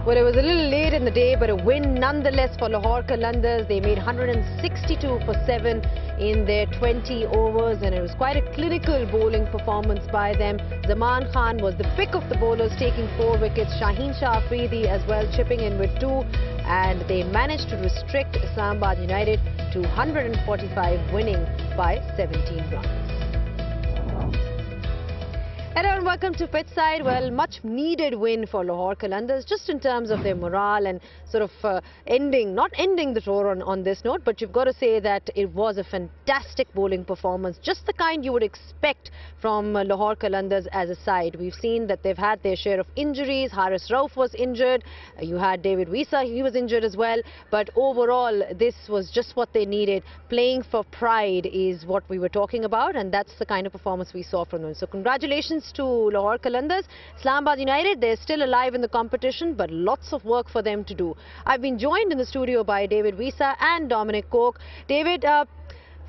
Well, it was a little late in the day, but a win nonetheless for Lahore Qalandars. They made 162 for 7 in their 20 overs, and it was quite a clinical bowling performance by them. Zaman Khan was the pick of the bowlers, taking 4 wickets. Shaheen Afridi as well, chipping in with 2, and they managed to restrict Islamabad United to 145, winning by 17 runs. Hello and welcome to Pitchside. Well, much needed win for Lahore Qalandars, just in terms of their morale and sort of not ending the tour on this note, but you've got to say that it was a fantastic bowling performance, just the kind you would expect from Lahore Qalandars as a side. We've seen that they've had their share of injuries. Haris Rauf was injured. You had David Wiese, he was injured as well. But overall, this was just what they needed. Playing for pride is what we were talking about, and that's the kind of performance we saw from them. So congratulations to Lahore Qalandars. Islamabad United, they're still alive in the competition, but lots of work for them to do. I've been joined in the studio by David Wiese and Dominic Coke. David,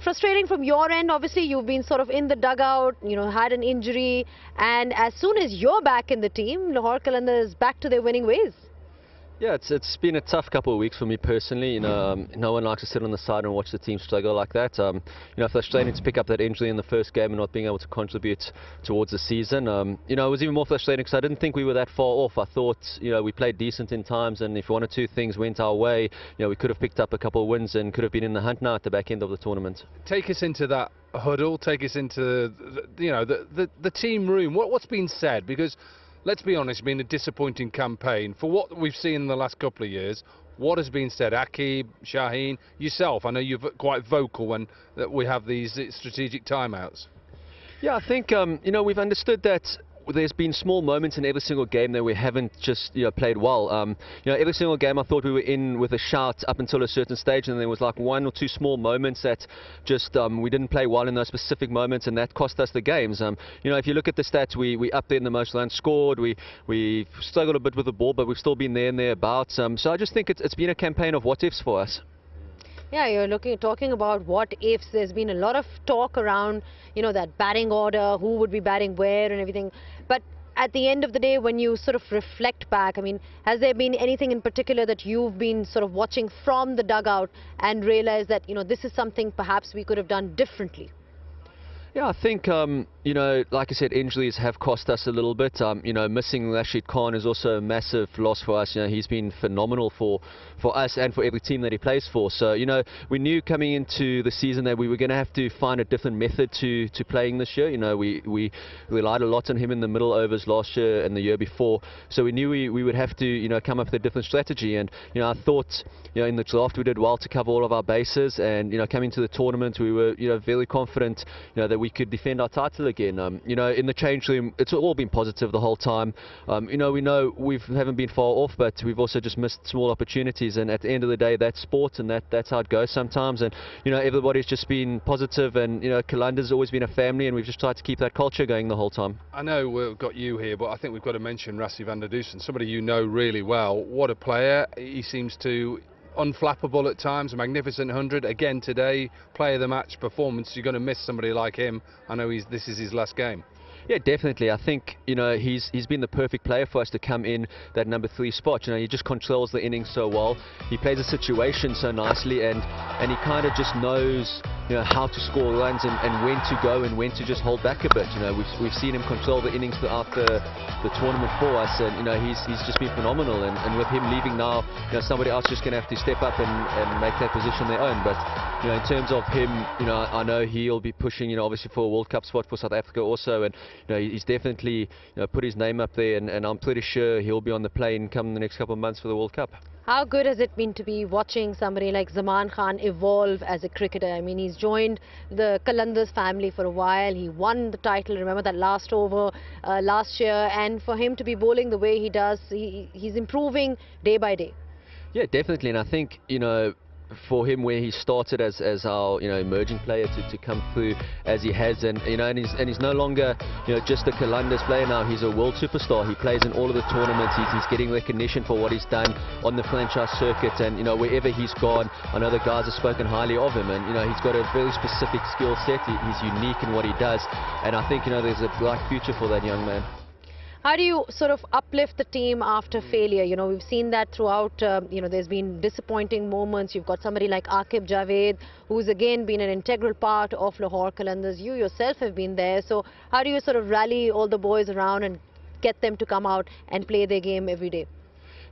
frustrating from your end. Obviously, you've been sort of in the dugout, had an injury, and as soon as you're back in the team, Lahore Qalandars is back to their winning ways. Yeah, it's been a tough couple of weeks for me personally. No one likes to sit on the side and watch the team struggle like that. Frustrating to pick up that injury in the first game and not being able to contribute towards the season. It was even more frustrating because I didn't think we were that far off. I thought, we played decent in times, and if one or two things went our way, we could have picked up a couple of wins and could have been in the hunt now at the back end of the tournament. Take us into that huddle. Take us into the team room. What's been said? Because let's be honest, it's been a disappointing campaign. For what we've seen in the last couple of years, what has been said? Akib, Shaheen, yourself, I know you're quite vocal when we have these strategic timeouts. Yeah, I think, we've understood that there's been small moments in every single game that we haven't just played well. Every single game I thought we were in with a shout up until a certain stage, and there was like 1 or 2 small moments that just we didn't play well in those specific moments, and that cost us the games. If you look at the stats, we up there in the most runs scored. We struggled a bit with the ball, but we've still been there and thereabouts. So I just think it's been a campaign of what ifs for us. Yeah, you're talking about what ifs. There's been a lot of talk around, that batting order, who would be batting where and everything. But at the end of the day, when you sort of reflect back, has there been anything in particular that you've been sort of watching from the dugout and realized that, this is something perhaps we could have done differently? Yeah, I think, like I said, injuries have cost us a little bit. Missing Rashid Khan is also a massive loss for us. He's been phenomenal for us and for every team that he plays for. So, we knew coming into the season that we were going to have to find a different method to playing this year. We relied a lot on him in the middle overs last year and the year before. So we knew we would have to, come up with a different strategy. And, I thought, in the draft we did well to cover all of our bases. And, coming to the tournament, we were, very confident, that we could defend our title again. In the change room, it's all been positive the whole time. We know we haven't been far off, but we've also just missed small opportunities. And at the end of the day, that's sport, and that's how it goes sometimes. And everybody's just been positive, and Qalandars has always been a family, and we've just tried to keep that culture going the whole time. I know we've got you here, but I think we've got to mention Rassi van der Dusen, somebody you know really well. What a player. He seems to unflappable at times, a magnificent 100 again today, player of the match performance. You're going to miss somebody like him. I know this is his last game. Yeah, definitely. I think he's been the perfect player for us to come in that number 3 spot. He just controls the innings so well. He plays the situation so nicely, and he kind of just knows how to score runs and when to go and when to just hold back a bit. We've seen him control the innings throughout the tournament for us, and he's just been phenomenal. And with him leaving now, somebody else just going to have to step up and make that position their own. But in terms of him, I know he'll be pushing, obviously for a World Cup spot for South Africa also, and he's definitely put his name up there, and I'm pretty sure he'll be on the plane come the next couple of months for the World Cup. How good has it been to be watching somebody like Zaman Khan evolve as a cricketer? He's joined the Qalandars family for a while. He won the title, remember that last over last year, and for him to be bowling the way he does, he's improving day by day. Yeah, definitely, and I think, for him where he started as our emerging player to come through as he has, and he's no longer just a Qalandars player now. He's a world superstar. He plays in all of the tournaments. He's getting recognition for what he's done on the franchise circuit, and wherever he's gone, I know the guys have spoken highly of him, and he's got a very specific skill set. He's unique in what he does, and I think there's a bright future for that young man. How do you sort of uplift the team after failure? You know, we've seen that throughout, you know, there's been disappointing moments. You've got somebody like Aqib Javed, who's again been an integral part of Lahore Qalandars. You yourself have been there. So how do you sort of rally all the boys around and get them to come out and play their game every day?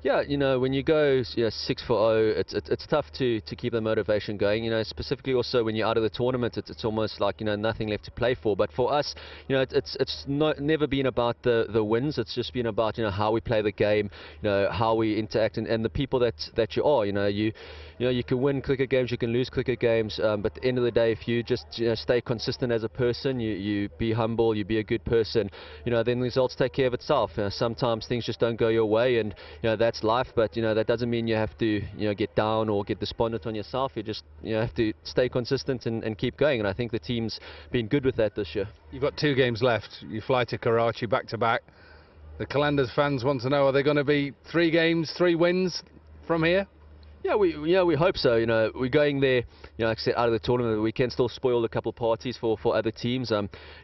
Yeah, you know, when you go 6-0, it's tough to keep the motivation going. You know, specifically also when you're out of the tournament, it's almost like, you know, nothing left to play for. But for us, you know, it's never been about the wins. It's just been about, you know, how we play the game, you know, how we interact, and the people that you are. You know, you can win cricket games, you can lose cricket games, but at the end of the day, if you just, you know, stay consistent as a person, you be humble, you be a good person, you know, then the results take care of itself. You know, sometimes things just don't go your way, and you know, that's life. But you know, that doesn't mean you have to, you know, get down or get despondent on yourself. You just, you know, have to stay consistent and keep going, and I think the team's been good with that this year. You've got 2 games left. You fly to Karachi back to back. The Qalandars fans want to know, are there going to be 3 games, 3 wins from here? Yeah, we hope so. You know, we're going there, you know, like I said, out of the tournament. We can still spoil a couple of parties for other teams.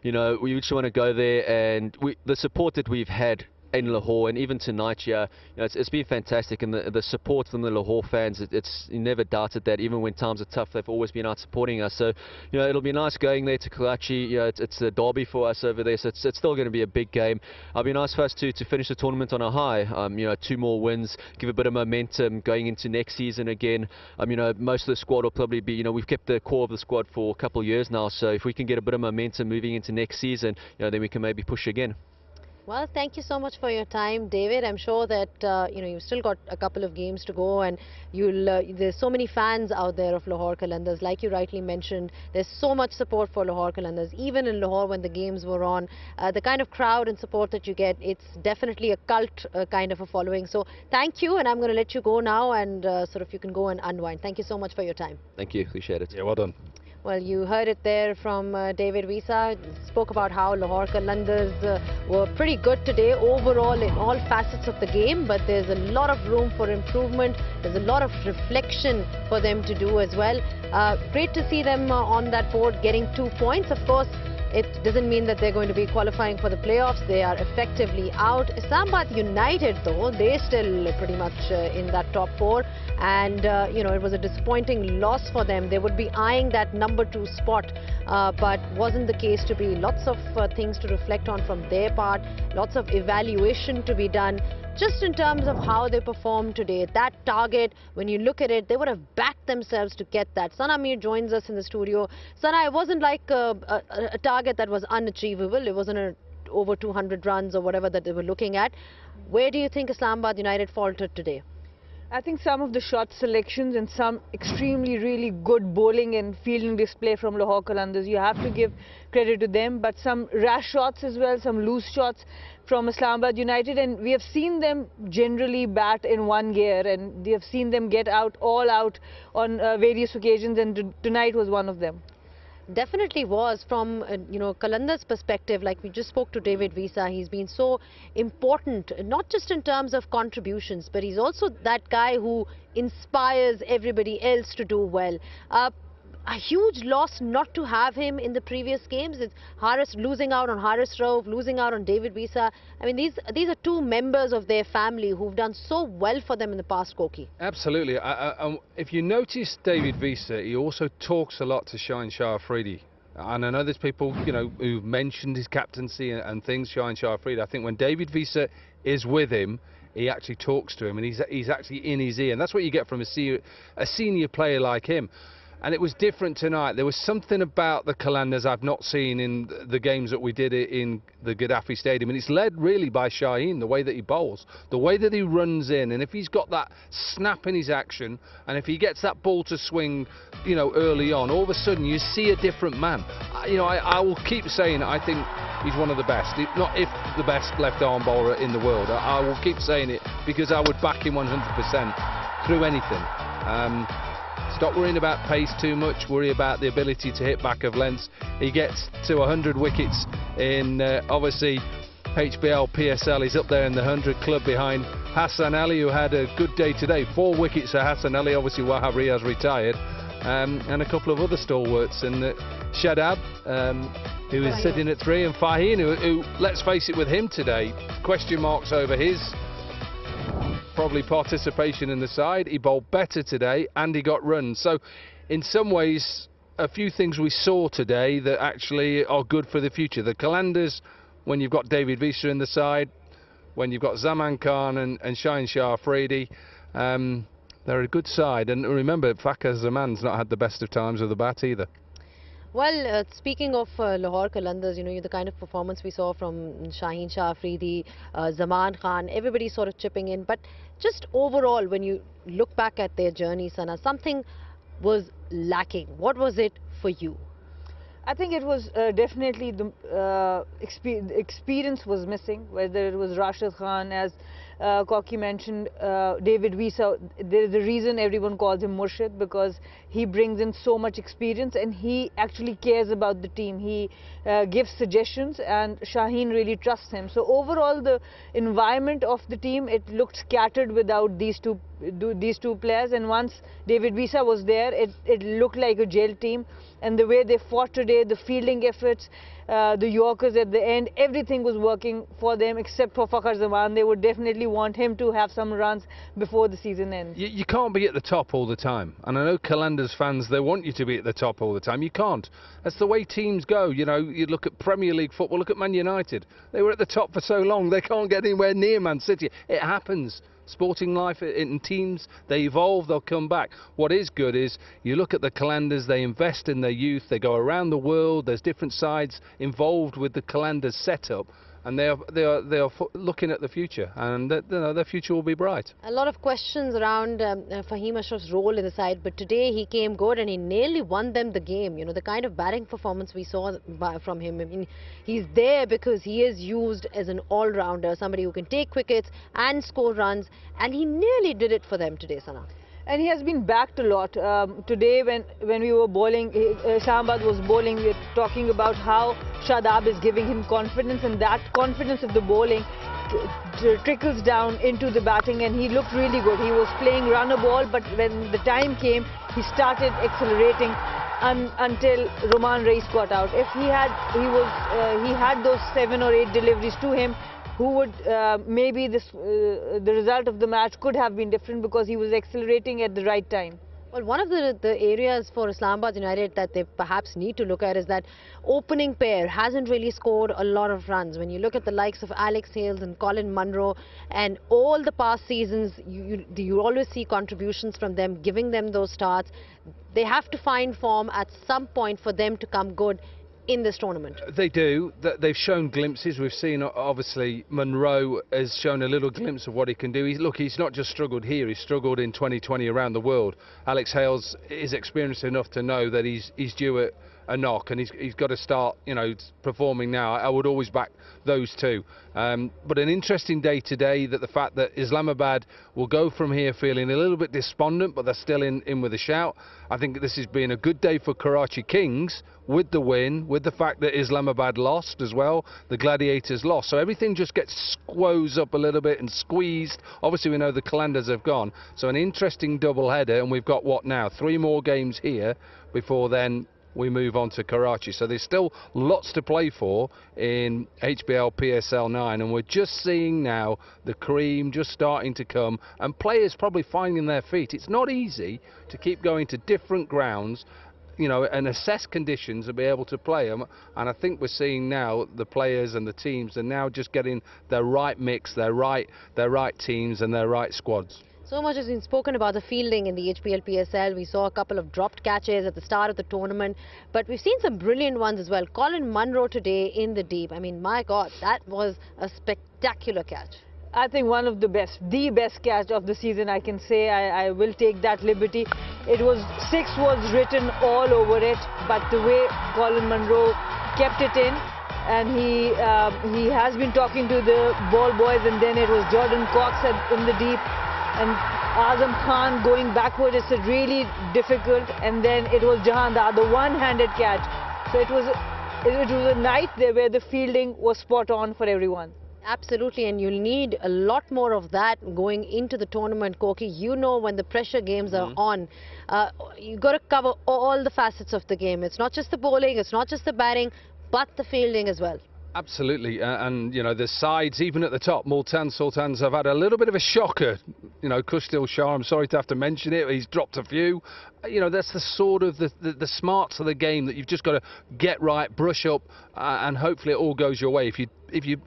You know, we just want to go there, and the support that we've had in Lahore, and even tonight, yeah, you know, it's been fantastic, and the support from the Lahore fans, it's you never doubted that. Even when times are tough, they've always been out supporting us. So, you know, it'll be nice going there to Karachi. You know, it's a derby for us over there, so it's still going to be a big game. It'll be nice for us to finish the tournament on a high. You know, 2 more wins, give a bit of momentum going into next season again. You know, most of the squad will probably be, you know, we've kept the core of the squad for a couple of years now, so if we can get a bit of momentum moving into next season, you know, then we can maybe push again. Well, thank you so much for your time, David. I'm sure that, you know, you've still got a couple of games to go, and there's so many fans out there of Lahore Qalandars. Like you rightly mentioned, there's so much support for Lahore Qalandars. Even in Lahore, when the games were on, the kind of crowd and support that you get, it's definitely a cult kind of a following. So thank you, and I'm going to let you go now, and sort of you can go and unwind. Thank you so much for your time. Thank you, appreciate it. Yeah, well done. Well, you heard it there from David Wiese. Spoke about how Lahore Qalandars were pretty good today overall in all facets of the game, but there's a lot of room for improvement. There's a lot of reflection for them to do as well. Great to see them on that board getting 2 points. Of course, it doesn't mean that they're going to be qualifying for the playoffs. They are effectively out. Islamabad United, though, they're still pretty much in that top 4. And, you know, it was a disappointing loss for them. They would be eyeing that number 2 spot, but wasn't the case to be. Lots of things to reflect on from their part, lots of evaluation to be done. Just in terms of how they performed today, that target, when you look at it, they would have backed themselves to get that. Sana Amir joins us in the studio. Sana, it wasn't like a target that was unachievable. It wasn't over 200 runs or whatever that they were looking at. Where do you think Islamabad United faltered today? I think some of the shot selections and some extremely really good bowling and fielding display from Lahore Qalandars, you have to give credit to them, but some rash shots as well, some loose shots from Islamabad United, and we have seen them generally bat in one gear, and we have seen them get all out on various occasions, and tonight was one of them. Definitely was. From you know, Qalandars' perspective, like we just spoke to David Wiese, he's been so important, not just in terms of contributions, but he's also that guy who inspires everybody else to do well. A huge loss not to have him in the previous games. It's Haris losing out on Haris Rauf, losing out on David Wiese. I mean, these are 2 members of their family who've done so well for them in the past, Koki. Absolutely. If you notice David Wiese, he also talks a lot to Shaheen Afridi. And I know there's people, you know, who've mentioned his captaincy and things, Shaheen Afridi. I think when David Wiese is with him, he actually talks to him, and he's actually in his ear. And that's what you get from a senior player like him. And it was different tonight. There was something about the Qalandars I've not seen in the games that we did in the Gaddafi Stadium. And it's led really by Shaheen, the way that he bowls, the way that he runs in. And if he's got that snap in his action, and if he gets that ball to swing, you know, early on, all of a sudden you see a different man. You know, I will keep saying I think he's one of the best, if the best left-arm bowler in the world. I will keep saying it because I would back him 100% through anything. Stop worrying about pace too much, worry about the ability to hit back of lengths. He gets to 100 wickets in, obviously, HBL, PSL. He's up there in the 100 club behind Hassan Ali, who had a good day today. 4 wickets for Hassan Ali, obviously Wahab Riaz retired, and a couple of other stalwarts. And Shadab, who is sitting at 3, and Faheen, who, let's face it, with him today, question marks over his probably participation in the side. He bowled better today and he got runs. So in some ways, a few things we saw today that actually are good for the future. The Qalandars, when you've got David Wiese in the side, when you've got Zaman Khan and Shaheen Afridi, they're a good side. And remember, Fakhar Zaman's not had the best of times with the bat either. Well, speaking of Lahore Qalandars, you know, the kind of performance we saw from Shaheen Afridi, Zaman Khan, everybody sort of chipping in. But just overall, when you look back at their journey, Sana, something was lacking. What was it for you? I think it was definitely the experience was missing, whether it was Rashid Khan, as Koki mentioned, David Wiese. There is a reason everyone calls him Murshid, because he brings in so much experience and he actually cares about the team. He gives suggestions and Shaheen really trusts him. So overall, the environment of the team, it looked scattered without these two players, and once David Wiese was there, it looked like a jail team. And the way they fought today, the fielding efforts, the Yorkers at the end, everything was working for them except for Fakhar Zaman. They would definitely want him to have some runs before the season ends. You can't be at the top all the time. And I know Qalandars fans, they want you to be at the top all the time. You can't. That's the way teams go. You know, you look at Premier League football, look at Man United. They were at the top for so long, they can't get anywhere near Man City. It happens. Sporting life in teams, they evolve, they'll come back. What is good is you look at the Qalandars, they invest in their youth, they go around the world, there's different sides involved with the Qalandars setup, and they are looking at the future, and their future will be bright. A lot of questions around Fahim Ashraf's role in the side, but today he came good and he nearly won them the game. You know, the kind of batting performance we saw from him. I mean, he's there because he is used as an all-rounder, somebody who can take wickets and score runs, and he nearly did it for them today, Sana. And he has been backed a lot. Today when we were bowling, Islamabad was bowling, we were talking about how Shadab is giving him confidence, and that confidence of the bowling trickles down into the batting, and he looked really good. He was playing runner ball, but when the time came, he started accelerating until Roman Reis got out. If he had those 7 or 8 deliveries to him, who would maybe the result of the match could have been different, because he was accelerating at the right time. Well, one of the areas for Islamabad United that they perhaps need to look at is that opening pair hasn't really scored a lot of runs. When you look at the likes of Alex Hales and Colin Munro and all the past seasons, you always see contributions from them, giving them those starts. They have to find form at some point for them to come good in this tournament. They do. They've shown glimpses. We've seen, obviously, Munro has shown a little glimpse of what he can do. He's not just struggled here, he's struggled in 2020 around the world. Alex Hales is experienced enough to know that he's due a knock, and he's got to start, you know, performing now. I would always back those two. But an interesting day today, that the fact that Islamabad will go from here feeling a little bit despondent, but they're still in with a shout. I think this has been a good day for Karachi Kings, with the win, with the fact that Islamabad lost as well, the Gladiators lost. So everything just gets squoze up a little bit and squeezed. Obviously we know the Qalandars have gone. So an interesting double header, and we've got what now? 3 more games here before then we move on to Karachi. So there's still lots to play for in HBL PSL 9, and we're just seeing now the cream just starting to come, and players probably finding their feet. It's not easy to keep going to different grounds, you know, and assess conditions and be able to play them. And I think we're seeing now the players and the teams are now just getting their right mix, their right teams and their right squads. So much has been spoken about the fielding in the HPL PSL. We saw a couple of dropped catches at the start of the tournament, but we've seen some brilliant ones as well. Colin Munro today in the deep. I mean, my God, that was a spectacular catch. I think one of the best catch of the season, I can say. I will take that liberty. It was 6 was written all over it, but the way Colin Munro kept it in, and he has been talking to the ball boys, and then it was Jordan Cox in the deep, and Azam Khan going backward. It's really difficult, and then it was Jahandar, the one-handed catch. So it was a night there where the fielding was spot on for everyone. Absolutely, and you'll need a lot more of that going into the tournament, Koki. You know, when the pressure games are on, you've got to cover all the facets of the game. It's not just the bowling, it's not just the batting, but the fielding as well. Absolutely, and you know the sides, even at the top, Multan Sultans have had a little bit of a shocker. You know, Kustil Shah, I'm sorry to have to mention it, he's dropped a few. You know, that's the sort of the smarts of the game that you've just got to get right, brush up, and hopefully it all goes your way. If you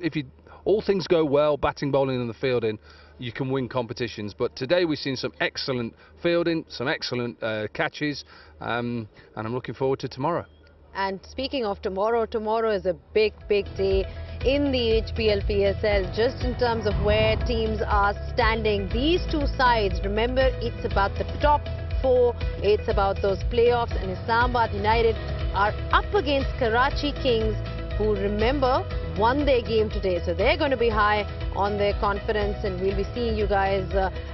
all things go well, batting, bowling, and the fielding, you can win competitions. But today we've seen some excellent fielding, some excellent catches, and I'm looking forward to tomorrow. And speaking of tomorrow, tomorrow is a big day in the HPL PSL, just in terms of where teams are standing. These two sides, remember, it's about the top 4, it's about those playoffs, and Islamabad United are up against Karachi Kings, who, remember, won their game today. So they're going to be high on their confidence, and we'll be seeing you guys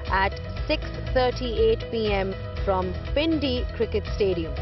at 6:38 p.m. from Pindi Cricket Stadium.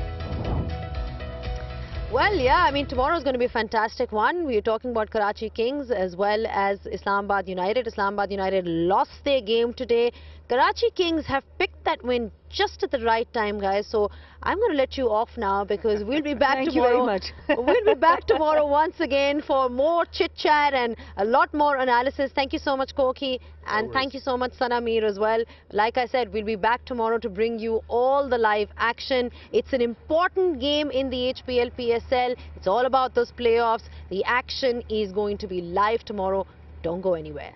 Well, yeah, I mean, tomorrow is going to be a fantastic one. We're talking about Karachi Kings as well as Islamabad United. Islamabad United lost their game today. Karachi Kings have picked that win just at the right time, guys. So I'm going to let you off now, because we'll be back tomorrow. Thank you very much. We'll be back tomorrow once again for more chit-chat and a lot more analysis. Thank you so much, Koki. And thank you so much, Sanamir, as well. Like I said, we'll be back tomorrow to bring you all the live action. It's an important game in the HPL PSL. It's all about those playoffs. The action is going to be live tomorrow. Don't go anywhere.